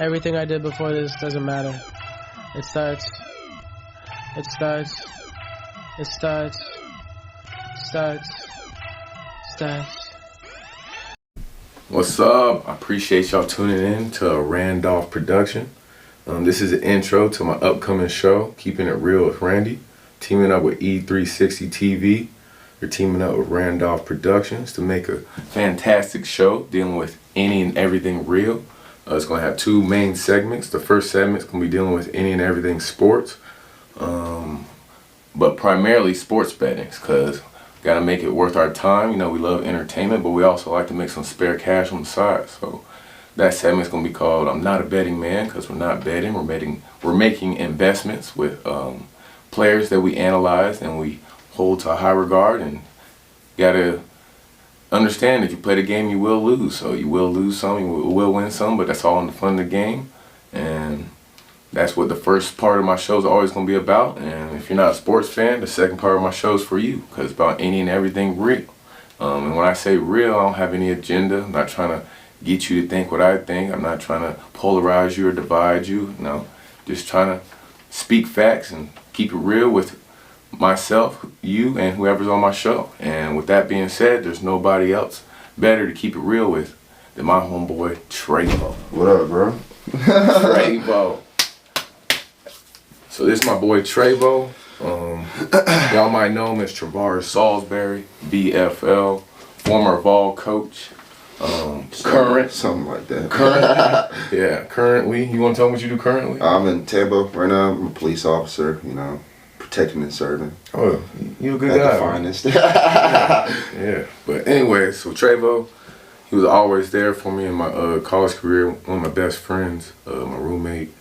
Everything I did before this doesn't matter. It starts. It starts. It starts. Starts. Starts. What's up? I appreciate y'all tuning in to a Randolph production. This is an intro to my upcoming show, Keeping It Real with Randy, teaming up with E360 TV. We're teaming up with Randolph Productions to make a fantastic show dealing with any and everything real. It's going to have two main segments. The first segment is going to be dealing with any and everything sports, but primarily sports betting, because got to make it worth our time. You know, we love entertainment, but we also like to make some spare cash on the side. So that segment's going to be called "I'm Not a Betting Man," because we're not betting. We're making investments with players that we analyze and we hold to a high regard, and got to understand if you play the game, you will lose. So you will lose some, you will win some, but that's all in the fun of the game. And that's what the first part of my show is always going to be about. And if you're not a sports fan, the second part of my show is for you, because it's about any and everything real. And when I say real, I don't have any agenda. I'm not trying to get you to think what I think. I'm not trying to polarize you or divide you. No, just trying to speak facts and keep it real with myself, you, and whoever's on my show. And with that being said, there's nobody else better to keep it real with than my homeboy Trevo. What up, bro? Trevo. So this is my boy Trevo. Y'all might know him as Travaris Salisbury, BFL, former Vol coach. Current. Something like that. Current. Yeah, currently. You want to tell me what you do currently? I'm in Tampa right now. I'm a police officer, you know, protecting and serving. Oh, you a good At guy. the finest. Yeah. But anyway, so Trevo, he was always there for me in my college career. One of my best friends, my roommate.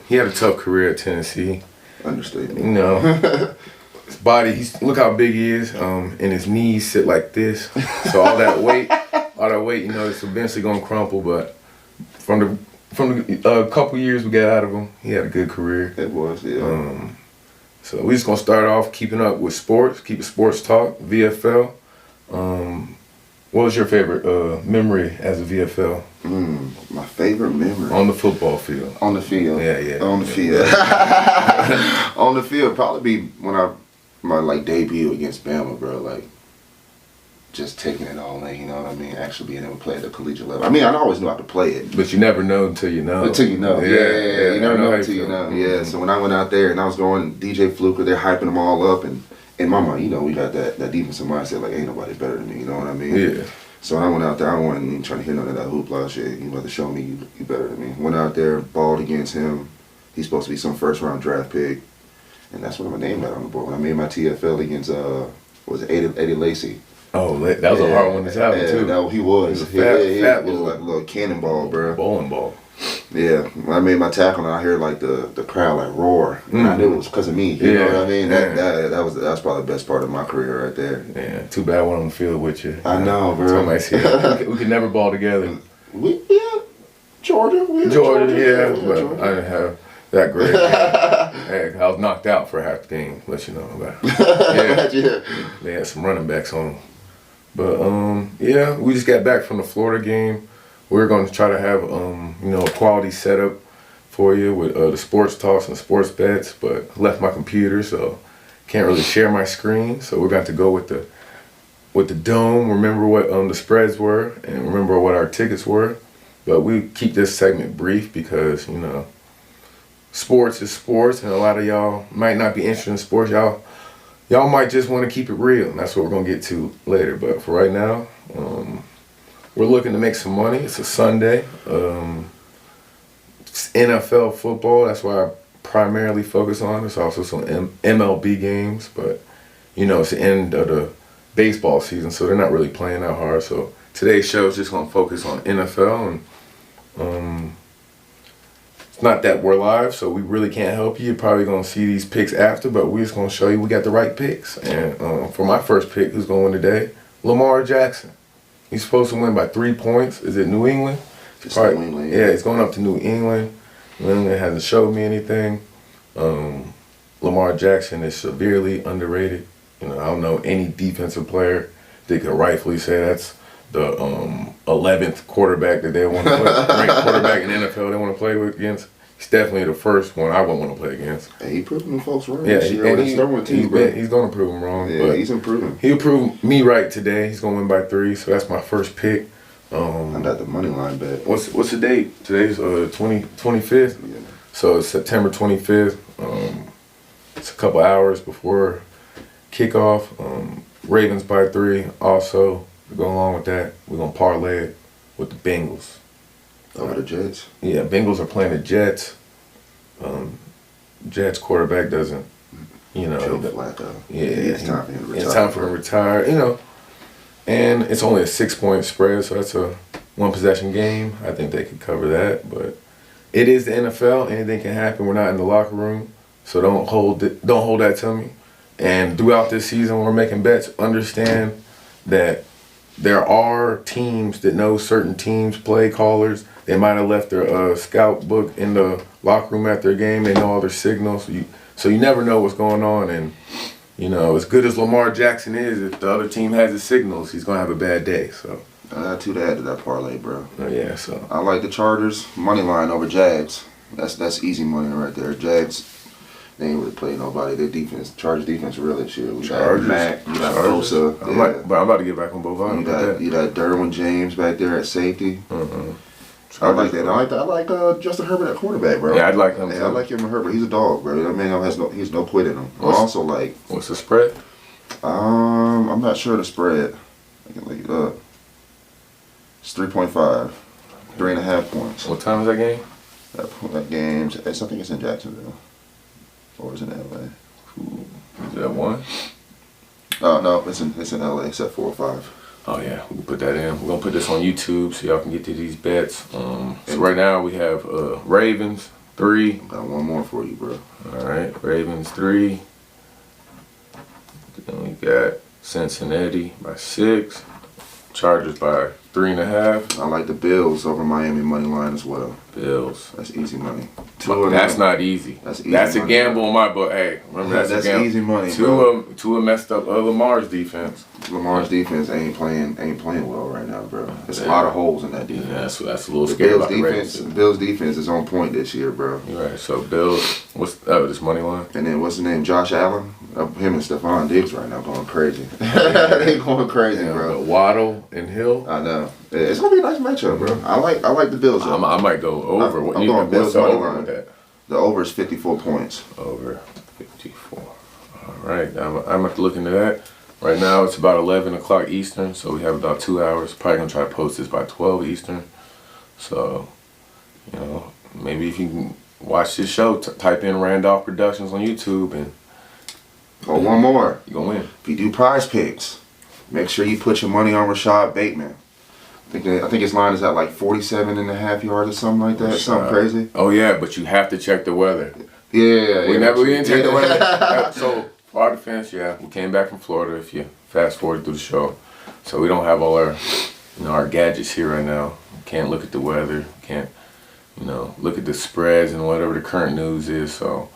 He had a tough career at Tennessee. Understatement. You know, his body, look how big he is, and his knees sit like this. So all that weight, you know, it's eventually gonna crumple. But from the couple years we got out of him, he had a good career. It was, yeah. So we're just gonna start off keeping up with sports, keep it sports talk, VFL. What was your favorite memory as a VFL? My favorite memory. On the football field. On the field. Yeah. On the field. On the field, probably be when my debut against Bama, bro. Like, just taking it all in, you know what I mean? Actually being able to play at the collegiate level. I mean, I always knew how to play it. But you never know until you know. Until you know. Yeah. You never know until you know. Mm-hmm. Yeah. So when I went out there and I was going, DJ Fluker, they're hyping them all up, and in my mind, you know, we got that defensive mindset, like, ain't nobody better than me, you know what I mean? Yeah. So when I went out there, I wasn't even trying to hear none of that hoopla shit. You about to show me you better than me. Went out there, balled against him. He's supposed to be some first round draft pick. And that's what my name got on the board. When I made my TFL against, was it Eddie Lacy? Oh, that was a hard one to tackle, too. No, he was. He was a fat was like a little cannonball, bro. Bowling ball. Yeah, when I made my tackle and I heard like the crowd like roar, and I knew it was because of me. You know what I mean? That was probably the best part of my career right there. Yeah, too bad I wasn't on the field with you. I know, bro. We could never ball together. Georgia, yeah, but I didn't have that great. Hey, I was knocked out for half the game. Let you know about. Yeah, they had some running backs on them. But yeah, we just got back from the Florida game. We're going to try to have, a quality setup for you with the sports talks and sports bets, but I left my computer, so can't really share my screen. So we're going to go with the dome, remember what the spreads were, and remember what our tickets were. But we keep this segment brief because, you know, sports is sports, and a lot of y'all might not be interested in sports. Y'all might just want to keep it real, and that's what we're going to get to later. But for right now, we're looking to make some money. It's a Sunday. It's NFL football. That's why I primarily focus on. There's also some MLB games, but you know, it's the end of the baseball season, so they're not really playing that hard. So today's show is just going to focus on NFL, and it's not that we're live, so we really can't help you. You're probably going to see these picks after, but we're just going to show you we got the right picks. And for my first pick, who's going to win today? Lamar Jackson. He's supposed to win by 3 points. Is it New England? It's New England. Yeah, he's going up to New England. New England hasn't showed me anything. Lamar Jackson is severely underrated. You know, I don't know any defensive player that could rightfully say that's the 11th quarterback that they want to put, ranked quarterback an NFL they want to play against, he's definitely the first one I wouldn't want to play against. Hey, he proved them folks wrong. Yeah, and he's going to prove them wrong. Yeah, but he's improving. He'll prove me right today. He's going to win by 3, so that's my first pick. I got the money line bet. What's the date? Today's 25th. Yeah. So it's September 25th. It's a couple hours before kickoff. Ravens by 3. Also, to go along with that, we're going to parlay it with the Bengals. Over the Jets? Yeah, Bengals are playing the Jets. Jets quarterback doesn't, Joe Flacco. Yeah, it's time for him to retire. It's time for him to retire, And it's only a 6-point spread, so that's a 1-possession game. I think they could cover that, but it is the NFL. Anything can happen. We're not in the locker room, so don't hold that to me. And throughout this season, we're making bets. Understand that there are teams that know certain teams, play callers. They might have left their scout book in the locker room after a game. They know all their signals. So you never know what's going on. And, as good as Lamar Jackson is, if the other team has his signals, he's going to have a bad day. So I got 2 to add to that parlay, bro. Yeah, so. I like the Chargers money line over Jags. That's easy money right there. Jags, they ain't really played nobody. Their defense, Chargers defense, really this year. We got Mac, you got Bosa. But I'm about to get back on both ends. You got Derwin James back there at safety. Mm-hmm. I like that. I like Justin Herbert at quarterback, bro. Yeah, I'd like him. I like him and Herbert. He's a dog, bro. That man he's no quit in him. Also like. What's the spread? I'm not sure the spread. I can look it up. It's 3.5, 3.5 points. What time is that game? That game's. I think it's in Jacksonville, or it's in LA. Is that 1? Oh no, it's in LA. It's at 4 or 5. Oh yeah, we can put that in. We're gonna put this on YouTube so y'all can get to these bets. So right now we have Ravens 3. Got one more for you, bro. All right, Ravens 3. Then we got Cincinnati by 6. Chargers by 3.5. I like the Bills over Miami money line as well. Bills. That's easy money. That's not easy. That's easy. That's money, a gamble on my book. Hey, remember that's a gamble. easy money. Two messed up Lamar's defense. Lamar's defense ain't playing well right now, bro. There's a lot of holes in that defense. Yeah, that's a little scary about the Ravens. Bills defense is on point this year, bro. You're right. So Bills, what's this money line? And then what's his name? Josh Allen. Him and Stephon Diggs right now going crazy. They going crazy, bro. But Waddle and Hill. I know. It's gonna be a nice matchup, bro. I like the Bills. I might go over. I'm going Bills the money over line. with that? The over is 54 points. Over 54. All right. I'm gonna have to look into that. Right now it's about 11 o'clock Eastern, so we have about 2 hours. Probably gonna try to post this by 12 Eastern. So, maybe if you can watch this show, type in Randolph Productions on YouTube and. Oh, one more. You gonna win. If you do prize picks, make sure you put your money on Rashad Bateman. I think his line is at like 47.5 yards or something like that. Something crazy. Oh yeah, but you have to check the weather. Yeah. We didn't check the weather. So for our defense, we came back from Florida. If you fast forward through the show, so we don't have all our, our gadgets here right now. Can't look at the weather. Can't, look at the spreads and whatever the current news is. So.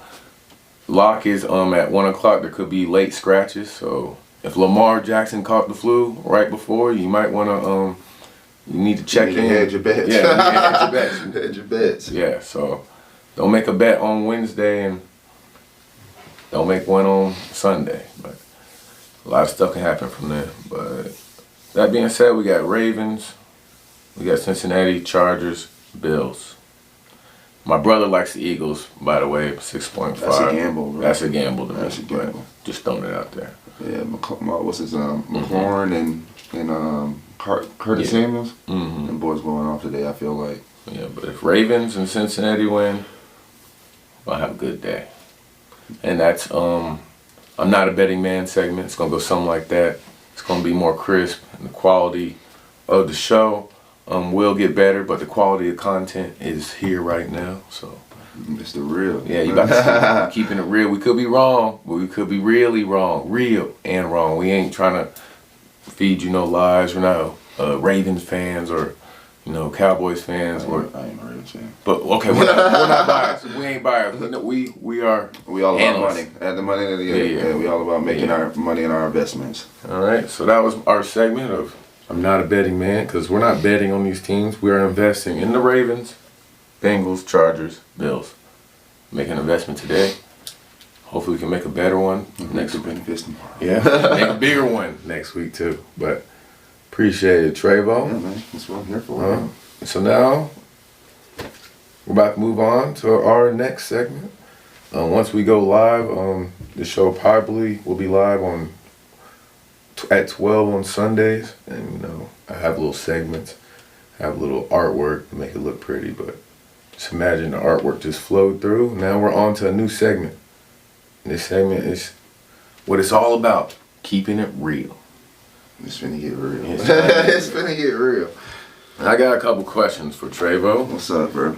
Lock is at 1 o'clock. There could be late scratches. So if Lamar Jackson caught the flu right before, you might want to you need to check in. Hedge your bets. Yeah, hedge your bets. Hedge your bets. Yeah. So don't make a bet on Wednesday and don't make one on Sunday. But a lot of stuff can happen from there. But that being said, we got Ravens, we got Cincinnati, Chargers, Bills. My brother likes the Eagles, by the way, 6.5. That's a gamble, bro. That's a gamble to me. That's a gamble. But just throwing it out there. Yeah, what's his McLaurin and Curtis Samuels. Mm-hmm. Them boys going off today. I feel like. Yeah, but if Ravens and Cincinnati win, I'll have a good day. And that's I'm not a betting man segment. It's gonna go something like that. It's gonna be more crisp, and the quality of the show will get better, but the quality of content is here right now. So it's the real. Yeah, you got to keeping it real. We could be wrong, but we could be really wrong, real and wrong. We ain't trying to feed you no lies. We're not Ravens fans or Cowboys fans. I ain't a Ravens fan. But okay, we're not biased. We ain't biased. We are. We all about analysts. money. At the money of the year. Yeah. We all about making our money and our investments. All right, so that was our segment of I'm not a betting man, because we're not betting on these teams. We are investing in the Ravens Bengals, Chargers, Bills. Make an investment today. Hopefully we can make a better one next week. Yeah, make a bigger one next week too. But appreciate it, Trevo. Yeah, man. That's what I'm here for. So now we're about to move on to our next segment. Once we go live, the show probably will be live on at 12 on Sundays, and you know I have little segments, have a little artwork to make it look pretty. But just imagine the artwork just flowed through. Now we're on to a new segment. This segment is what it's all about: keeping it real. It's finna get real. It's finna get real. I got a couple questions for Trevo. What's up, bro?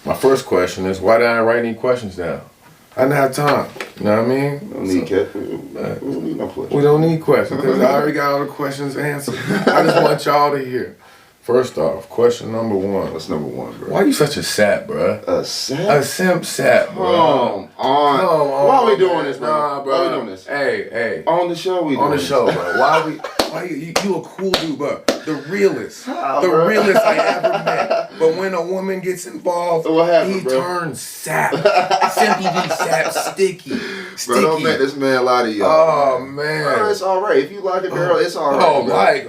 My first question is, why didn't I write any questions down? I didn't have time. You know what I mean? We don't need no questions. We don't need questions because I already got all the questions answered. I just want y'all to hear. First off, question number one. What's number one, bro? Why you such a sap, bro? A sap? A simp sap, bro. Come on. Come on. Why are we doing this, bro? Nah, bro. Why are we doing this? Hey. On the show, we doing On the this. show, bro. Why you a cool dude, bro. The realest. How, the bro? realest I ever met. But when a woman gets involved, What happened, he bro? turns sap. Simply be sap sticky. Bro, don't make this man lie to y'all. Oh, Bro, man. it's alright. If you like a girl, it's alright. Oh, bro. Mike.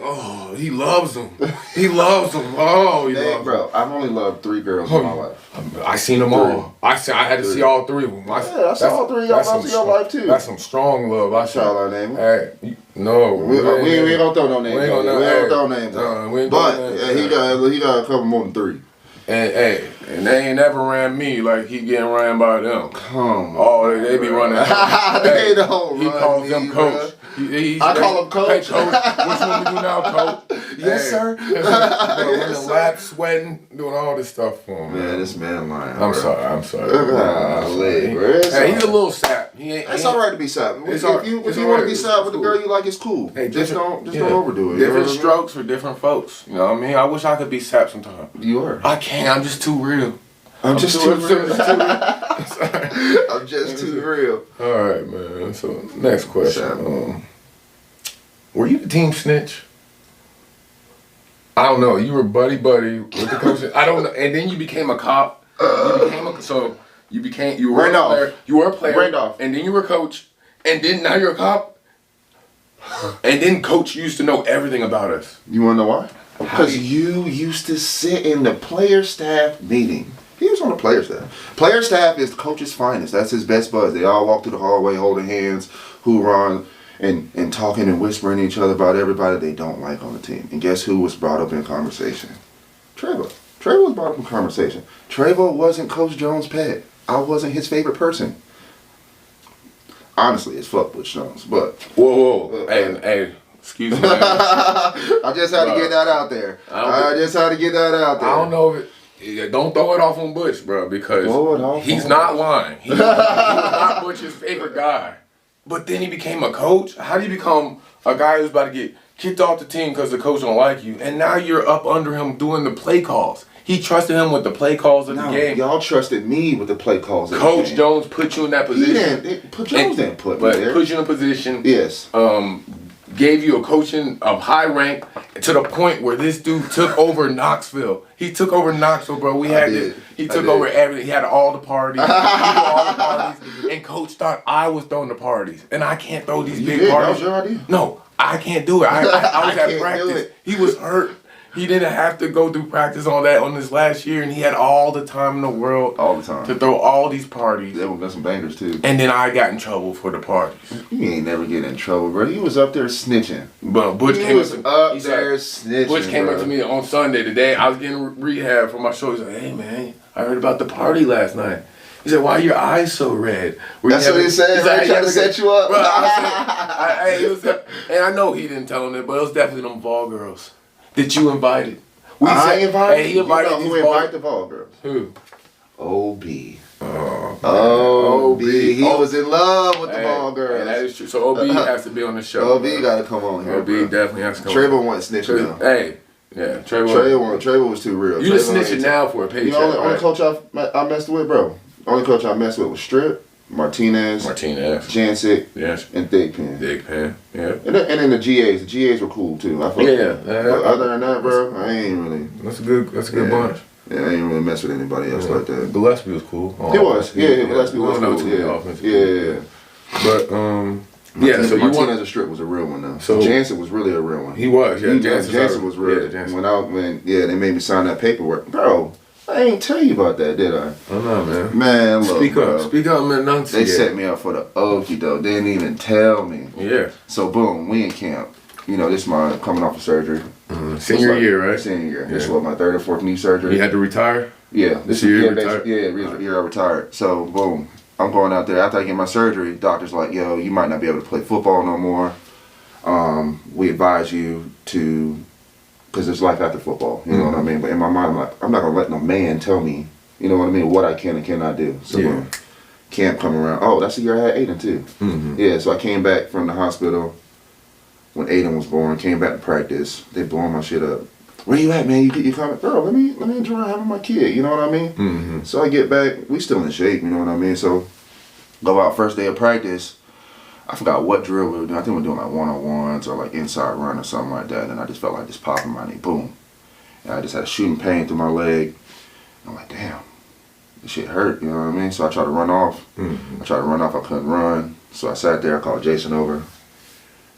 He loves them. He loves them. Oh, he Dang, loves bro, I've only loved 3 girls in my life. I seen them all. I had to see all 3 of them. I saw all 3 of y'all most of your life, too. That's some strong love. I Shout out name. Hey, no. We ain't gonna throw no names. We ain't We gonna don't throw names. But he got a couple more than 3. And they ain't never ran me like he getting ran by them. Come on. Oh, they be running. They don't He run calls me, them bro. coach. I call him coach. Hey, coach. Which one we do now, coach? Yes, sir. Running laps, sweating, doing all this stuff for him. Man, this man lying. I'm bro. sorry. Golly, bro. Hey, he's a little sap. It's alright to be sap. If you want to alright. be sap with a girl you like, it's cool. Hey, just don't overdo it. Different strokes for different folks. You know what I mean? I wish I could be sap sometimes. You are. I can't. I'm just too real. I'm just too real. Sorry. I'm just too real. All right, man. So next question. Were you the team snitch? I don't know. You were buddy with the coach. I don't know. And then you became a cop. You were Randolph. a player. You were a player. Randolph. And then you were a coach. And then now you're a cop. And then coach used to know everything about us. You want to know why? Because you used to sit in the player staff meeting. He was on the player staff. Player staff is the coach's finest. That's his best buds. They all walk through the hallway holding hands, hoorahing, and talking and whispering to each other about everybody they don't like on the team. And guess who was brought up in conversation? Trevo. Trevo was brought up in conversation. Trevo wasn't Coach Jones' pet. I wasn't his favorite person. Honestly, it's fuck Butch Jones, but... Whoa. Hey, excuse me. I just had to get that out there. I don't know if don't throw it off on Butch, bro, because he's not lying. He was not Butch's favorite guy. But then he became a coach. How do you become a guy who's about to get kicked off the team because the coach don't like you, and now you're up under him doing the play calls? He trusted him with the play calls of the game. Y'all trusted me with the play calls of Coach the game. Jones put you in that position. Jones didn't put me there. Put you in a position. Yes. Gave you a coaching of high rank to the point where this dude took over Knoxville. He took over Knoxville, bro. He took over everything. He had all the parties. And coach thought I was throwing the parties. And I can't throw these big parties. That was your idea? No, I can't do it. I was at practice. He was hurt. He didn't have to go through practice on that on this last year, and he had all the time in the world to throw all these parties. There were some bangers too. And then I got in trouble for the parties. You ain't never get in trouble, bro. He was up there snitching. But Butch came up to me on Sunday today. I was getting rehab for my show. He's like, "Hey man, I heard about the party last night." He said, "Why are your eyes so red?" That's what he said. He's trying to set you up. Bro, and I know he didn't tell him that, but it was definitely them Vol girls that you invited. I invited? Hey, he invited who invited the Vol girls? Who? OB. OB. He was in love with the Vol girls. Hey, that is true. So OB has to be on the show. OB got to come on here. OB definitely has to come Trevo wasn't snitching now. Hey. Yeah, Trevo was too real. You just snitching now for a paycheck. The only coach I messed with, bro. Only coach I messed with was Strip, Martinez, Jancic, and Thigpen. Yeah. And then the GAs. The GAs were cool too. But other than that, bro, I ain't really. That's a good bunch. Yeah, I ain't really mess with anybody else like that. Gillespie was cool. He was. Yeah, Gillespie was cool. Yeah. But so you Martinez a strip was a real one though. So Jansen was really a real one. He was. Yeah, Jansen was real. Yeah, when they made me sign that paperwork, bro. I ain't tell you about that, did I? I know, man. Man, look, Speak up, man. They set me up for the okie doke. They didn't even tell me. Yeah. So boom, we in camp. You know, this is my coming off of surgery. Senior year, right? Senior year. Yeah. This was my third or fourth knee surgery. You had to retire? Yeah. This year you retired? Yeah, year I retired. So boom, I'm going out there. After I get my surgery, doctor's like, yo, you might not be able to play football no more. We advise you to, because there's life after football. You know what I mean? But in my mind, I'm like, I'm not going to let no man tell me, you know what I mean, what I can and cannot do. So boom, camp come around. Oh, that's the year I had Aiden too. Yeah, so I came back from the hospital when Aiden was born, came back to practice. They blowing my shit up. Where you at, man? You coming? Bro, let me enjoy having my kid. You know what I mean? So I get back. We still in shape. You know what I mean? So go out first day of practice. I forgot what drill we were doing. I think we were doing like one-on-ones or like inside run or something like that. And I just felt like just popping my knee. Boom. And I just had a shooting pain through my leg. I'm like, damn, this shit hurt. You know what I mean? So I tried to run off. I couldn't run. So I sat there. I called Jason over.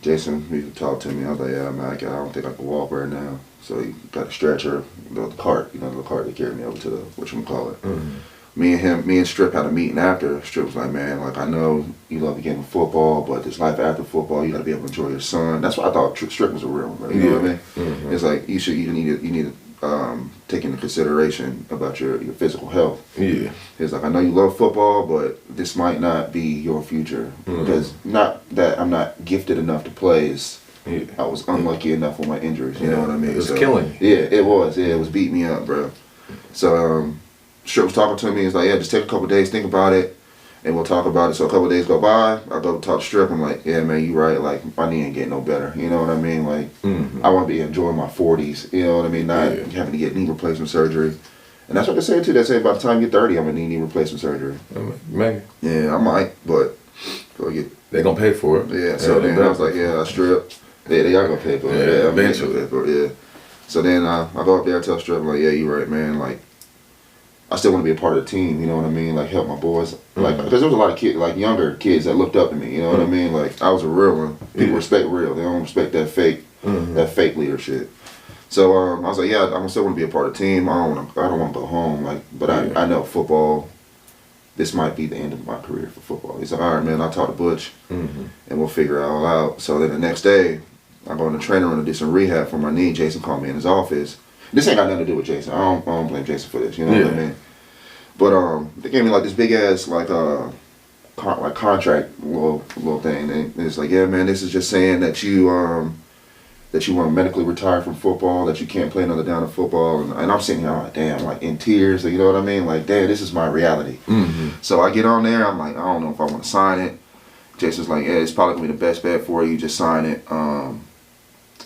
Jason, he talked to me. I was like, yeah, man, I don't think I can walk right now. So he got a stretcher, the cart, the cart that carried me over to the, whatchamacallit. Me and Strip had a meeting after. Strip was like, man, like, I know you love the game of football, but there's life after football. You got to be able to enjoy your son. That's why I thought Strip was a real one. You know what I mean? It's like, you need to take into consideration about your physical health. Yeah. It's like, I know you love football, but this might not be your future. Because not that I'm not gifted enough to play, I was unlucky enough with my injuries. You know what I mean? It was killing you. Yeah, it was. Yeah, it was beating me up, bro. So Strip was talking to me. He's like, yeah, just take a couple days, think about it, and we'll talk about it. So a couple days go by. I go talk to Strip. I'm like, yeah, man, you right. Like, my knee ain't getting no better. You know what I mean? Like, I want to be enjoying my 40s. You know what I mean? Not having to get knee replacement surgery. And that's what they say too. They say by the time you're 30, I'm gonna need knee replacement surgery. Maybe. Yeah, I might, but they're gonna pay for it. Yeah. So then I was like, yeah, I Strip. Yeah, they are gonna pay for it. Yeah, eventually. Pay for it. Yeah. So then I go up there and tell Strip, I'm like, yeah, you're right, man. Like, I still want to be a part of the team. You know what I mean? Like, help my boys. Like, because there was a lot of kids, like younger kids, that looked up to me. You know what I mean? Like, I was a real one. People respect real. They don't respect that fake, leadership. So I was like, yeah, I still want to be a part of the team. I don't want to go home. Like, but I know football. This might be the end of my career for football. He's like, all right, man, I'll talk to Butch, and we'll figure it all out. So then the next day, I go in the training room to do some rehab for my knee. Jason called me in his office. This ain't got nothing to do with Jason. I don't blame Jason for this. You know what I mean? But they gave me like this big ass like contract little thing. And it's like, yeah, man, this is just saying that you want to medically retire from football, that you can't play another down of football. And I'm sitting here like, damn, like in tears. You know what I mean? Like, damn, this is my reality. So I get on there. I'm like, I don't know if I want to sign it. Jason's like, yeah, it's probably gonna be the best bet for you. Just sign it.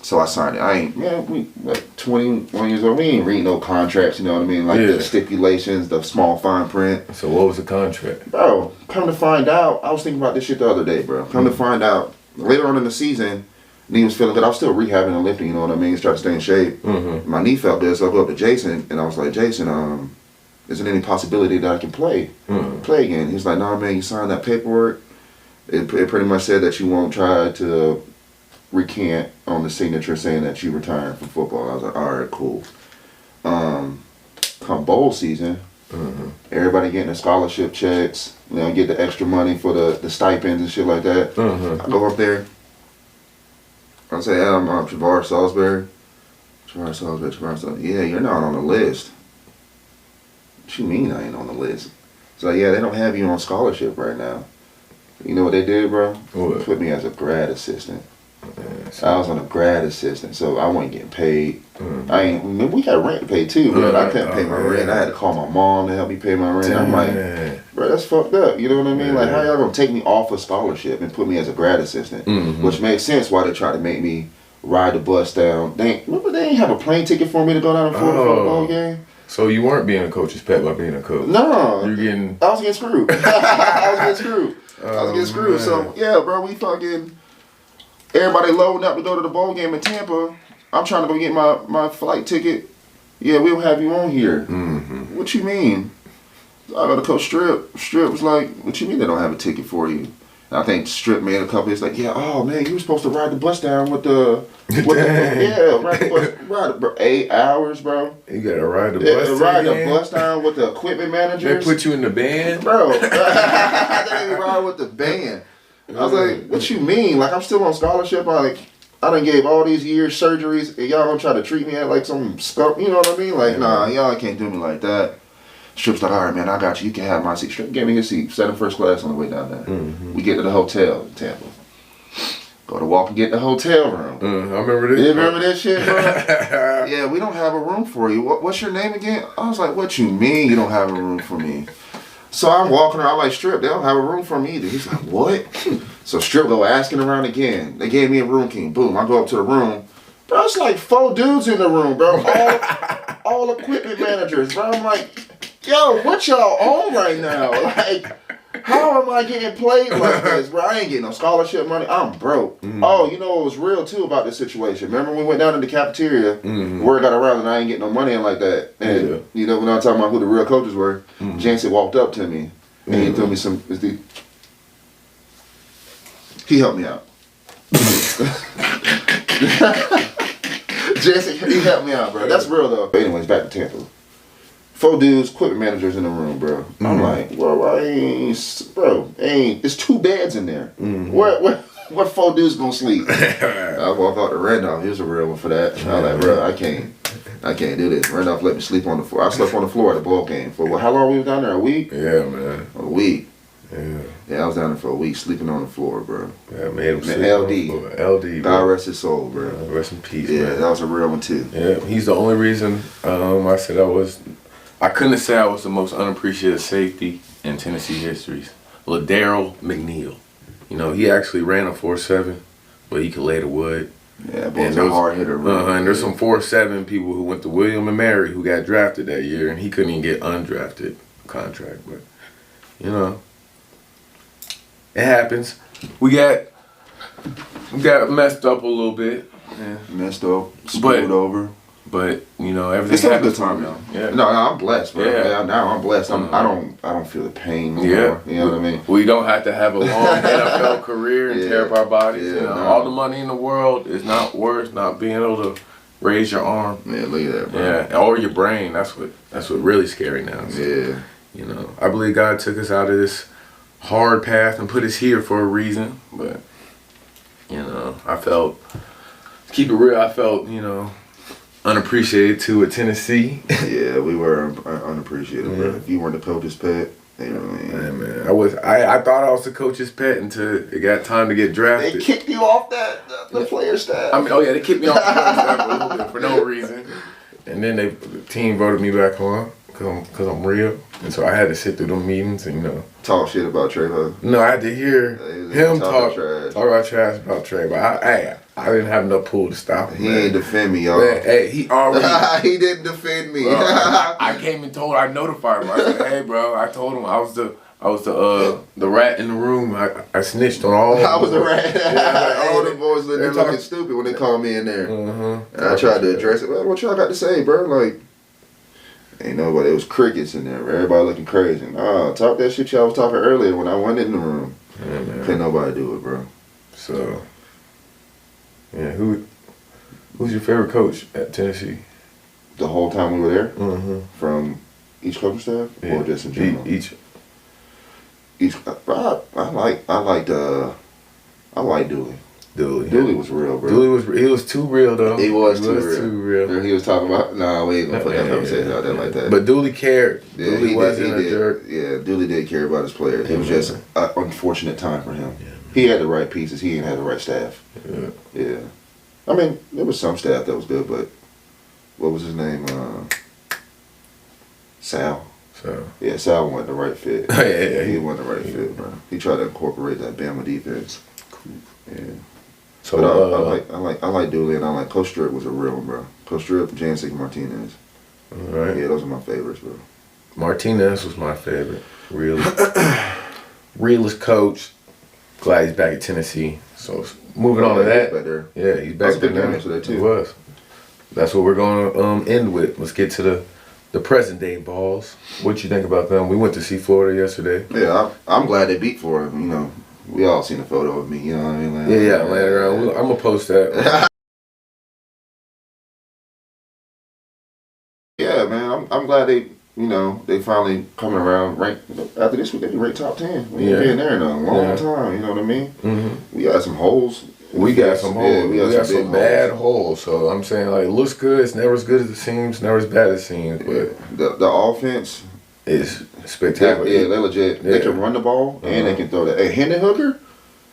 So I signed it. We like 21 years old. We ain't reading no contracts. You know what I mean? Like the stipulations, the small fine print. So what was the contract? Bro, come to find out, I was thinking about this shit the other day, bro. Come to find out, later on in the season, knee was feeling good. I was still rehabbing and lifting. You know what I mean? Trying to stay in shape. My knee felt good, so I go up to Jason and I was like, Jason, isn't any possibility that I can play again? He's like, nah, man, you signed that paperwork. It pretty much said that you won't try to recant on the signature saying that you retiring from football. I was like, all right, cool. Come bowl season, everybody getting the scholarship checks, get the extra money for the stipends and shit like that. I go up there. I say, yeah, I'm Travar Salisbury. Travar Salisbury. Yeah, you're not on the list. What you mean I ain't on the list? So yeah, they don't have you on scholarship right now. You know what they did, bro? What? Put me as a grad assistant. I was on a grad assistant, so I wasn't getting paid. We got rent to pay too, but I couldn't pay my rent. I had to call my mom to help me pay my rent. Damn. I'm like, bro, that's fucked up. You know what I mean? Like, how y'all gonna take me off a scholarship and put me as a grad assistant? Which makes sense why they try to make me ride the bus down. Remember they ain't have a plane ticket for me to go down to Florida for a bowl game? So you weren't being a coach's pet by being a coach? No. I was getting screwed. I was getting screwed. So yeah, bro, we fucking everybody loading up to go to the bowl game in Tampa. I'm trying to go get my flight ticket Yeah, we'll have you on here. Mm-hmm. What you mean? I go to Coach Strip. Strip was like, what you mean they don't have a ticket for you? And I think Strip made a couple. It's like, yeah, oh man, you were supposed to ride the bus down with the, ride the bus, bro, 8 hours, bro. You gotta ride the bus. Ride the bus down with the equipment managers. They put you in the band, bro. They didn't ride with the band. I was like, what you mean? Like I'm still on scholarship. I done gave all these years surgeries, and y'all gonna try to treat me like some scum. You know what I mean? Like, nah, y'all can't do me like that. Strip's like, all right, man, I got you. You can have my seat. Strip gave me his seat. Sat in first class on the way down there. Mm-hmm. We get to the hotel in Tampa. Go to walk and get the hotel room. I remember this. You remember this shit, bro? Yeah, we don't have a room for you. What's your name again? I was like, what you mean you don't have a room for me? So I'm walking around like, Strip, they don't have a room for me either. He's like, what? So Strip go asking around again. They gave me a room key. Boom, I go up to the room. Bro, it's like 4 dudes in the room, bro. All equipment managers, bro. I'm like, yo, what y'all on right now? Like, how am I getting played like this, bro? I ain't getting no scholarship money. I'm broke. Mm-hmm. Oh, you know what was real too about this situation? Remember when we went down in the cafeteria, word got around and I ain't getting no money in like that. And you know, when I was talking about who the real coaches were, Jansen walked up to me and he threw me some. He helped me out. Jansen, he helped me out, bro. That's real though. But anyways, back to Tampa. 4 dudes, equipment managers in the room, bro. I'm like, well, it's 2 beds in there. What 4 dudes gonna sleep? I walk out to Randolph. He was a real one for that. I was like, bro, I can't do this. Randolph let me sleep on the floor. I slept on the floor at the ball game for how long we was down there? A week? Yeah, man. A week. Yeah, I was down there for a week sleeping on the floor, bro. Yeah, made him sleep LD. LD. God rest his soul, bro. Rest in peace, man. Man. That was a real one too. Yeah, he's the only reason I couldn't say I was the most unappreciated safety in Tennessee history. LaDarryl McNeil. You know, he actually ran a 4.7, but he could lay the wood. Yeah, but he's a hard hitter. And there's some 4.7 people who went to William and Mary who got drafted that year, and he couldn't even get undrafted contract. But, you know, it happens. We got messed up a little bit. Yeah. Messed up, screwed over. But you know, everything happens. It's a good time, though. Yeah. No, I'm blessed, bro. Yeah. Now I'm blessed. I don't feel the pain anymore. You know what I mean? We don't have to have a long NFL career and tear up our bodies. Yeah, you know, all the money in the world is not worth not being able to raise your arm. Yeah, look at that, bro. Yeah, or your brain. That's what really scary now. So, yeah. You know, I believe God took us out of this hard path and put us here for a reason. But you know, to keep it real, I felt, you know, unappreciated too at Tennessee. Yeah, we were unappreciated, bro. If you weren't the coach's pet, you know what I mean? Yeah, man. I thought I was the coach's pet until it got time to get drafted. They kicked you off the player staff. I mean, they kicked me off the player staff a little bit for no reason. And then the team voted me back on because I'm real. And so I had to sit through them meetings and, you know. Talk shit about Trevo. No, I had to hear him talk about trash about Trevo. I didn't have no pull to stop him. He ain't defend me, y'all. Man, hey, he already. He didn't defend me. Bro, I came and I notified him. I said, hey, bro, I told him I was the rat in the room. I snitched on all. I was the rat. Yeah, all the boys looking stupid when they called me in there. And I tried to address it. Well, what y'all got to say, bro? Like, ain't nobody. It was crickets in there. Everybody looking crazy. Nah, talk that shit y'all was talking earlier when I went in the room. Yeah, man. Couldn't nobody do it, bro. So, yeah, who's your favorite coach at Tennessee? The whole time we were there, from each coaching staff, or just in general? Each. I like Dooley. Dooley was real, bro. He was too real though. He was too real. He was talking about, we ain't gonna put that conversation out there like that. But Dooley cared. Yeah, Dooley wasn't a jerk. Yeah, Dooley did care about his players. It was just an unfortunate time for him. Yeah, he had the right pieces. He didn't have the right staff. Yeah. I mean, there was some staff that was good, but what was his name? Sal. Yeah, Sal wasn't the right fit. He wasn't the right fit, bro. He tried to incorporate that Bama defense. Cool. Yeah. So but I like Dooley, and I like Coach Strip was a real one, bro. Coach Strip, Jansen Martinez. All right. Yeah, those are my favorites, bro. Martinez was my favorite. Realest coach. Glad he's back at Tennessee. So moving on to that. Back there. Yeah, he's back there now. That too. He was. that's what we're gonna end with. Let's get to the present day balls. What you think about them? We went to see Florida yesterday. Yeah, I'm glad they beat Florida. You know, we all seen a photo of me. You know what I mean? Like, Yeah, laying around. I'm gonna post that. Yeah, man, I'm glad they, you know, they finally coming around. Ranked after this week, they be ranked top 10. We ain't been there in a long time. You know what I mean? Mm-hmm. We got some holes. We got some holes. Yeah, we got some bad holes. So I'm saying, like, it looks good. It's never as good as it seems. Never as bad as it seems. But the offense is spectacular. Yeah, they legit. They can run the ball and they can throw that. Hey, Hendon Hooker.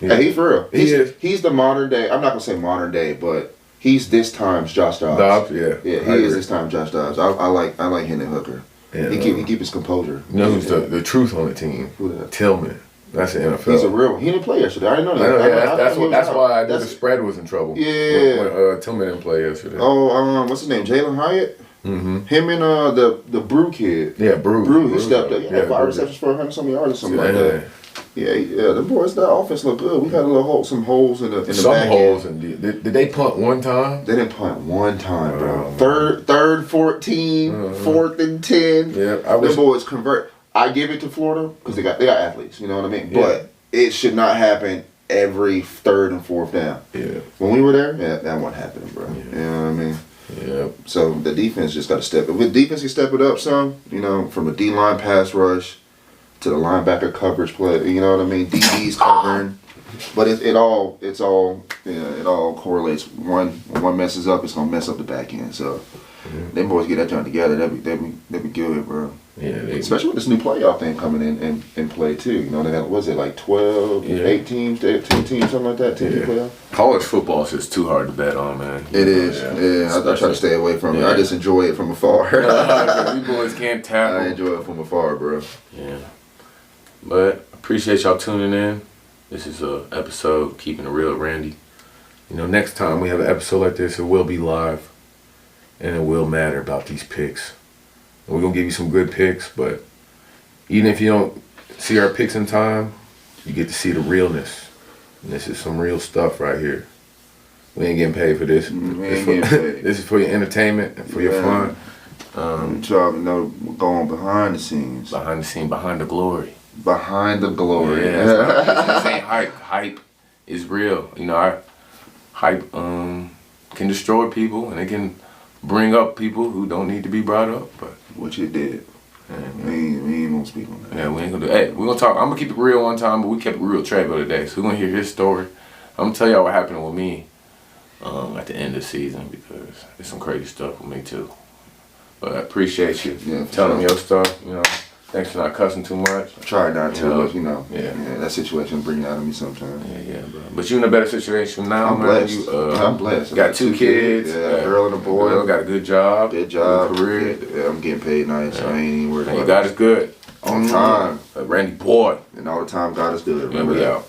Yeah. Hey, he's for real. He's the modern day. I'm not gonna say modern day, but he's this time's Josh Dobbs. Yeah, he is this time Josh Dobbs. I like Hendon Hooker. Yeah, he keep his composure. You know who's the truth on the team? Who that? Tillman. That's the NFL. He's a real. He didn't play yesterday. I didn't know that. I know, that's why I knew the spread was in trouble. Yeah. When Tillman didn't play yesterday. Oh, what's his name? Jalen Hyatt. Mm-hmm. Him and the Brew kid. Yeah, Brew. He stepped up. He had 5 receptions for 100-some yards or something like that. Yeah. The boys, that offense looked good. We had some holes in the back holes. end. Did they punt one time? They didn't punt one time, bro. Third 14, 4th and 10. Yeah, the boys convert. I give it to Florida because they got athletes. You know what I mean? Yeah. But it should not happen every 3rd and 4th down. Yeah. When we were there, that wasn't happening, bro. Yeah. You know what I mean? Yeah. So the defense just got to step it. With defense, you step it up some. You know, from a D-line pass rush to the linebacker coverage play. You know what I mean? DB's covering. But it all correlates. One messes up, it's gonna mess up the back end. So them boys get that joint together. They be good, bro. Yeah, especially with this new playoff thing coming in play too. You know, they got, was it like 12, 8 teams, 10 teams, something like that, 10 playoff? College football is just too hard to bet on, man. It is. Yeah. I try to stay away from it. I just enjoy it from afar. You boys can't tackle. I enjoy it from afar, bro. Yeah. But appreciate y'all tuning in. This is a episode Keeping It Real with Randy. You know, next time we have an episode like this, it will be live. And it will matter about these picks. And we're going to give you some good picks, but even if you don't see our picks in time, you get to see the realness. And this is some real stuff right here. We ain't getting paid for this. This is for your entertainment and for your fun. Try to know going behind the scenes. Behind the scene, behind the glory. Behind the glory. Yeah, this ain't hype. Hype is real. You know, our hype can destroy people and it can bring up people who don't need to be brought up. But which it did. We ain't gonna speak on that. Yeah, we ain't gonna do. Hey, we're gonna talk. I'm gonna keep it real one time, but we kept it real Trevo today. So we're gonna hear his story. I'm gonna tell y'all what happened with me at the end of the season because there's some crazy stuff with me too. But I appreciate you telling me your stuff. You know, thanks for not cussing too much. I try not to, but you know, yeah, that situation bring it out of me sometimes. Yeah, bro. But you in a better situation now, I'm man. Blessed. I'm blessed. Got 2 kids. A girl and a boy. Girl got a good job. Good job. Good career. Yeah, I'm getting paid nice. So I ain't even worried about it. God is good. On time. Randyboy. And all the time, God is good. Remember that. We out.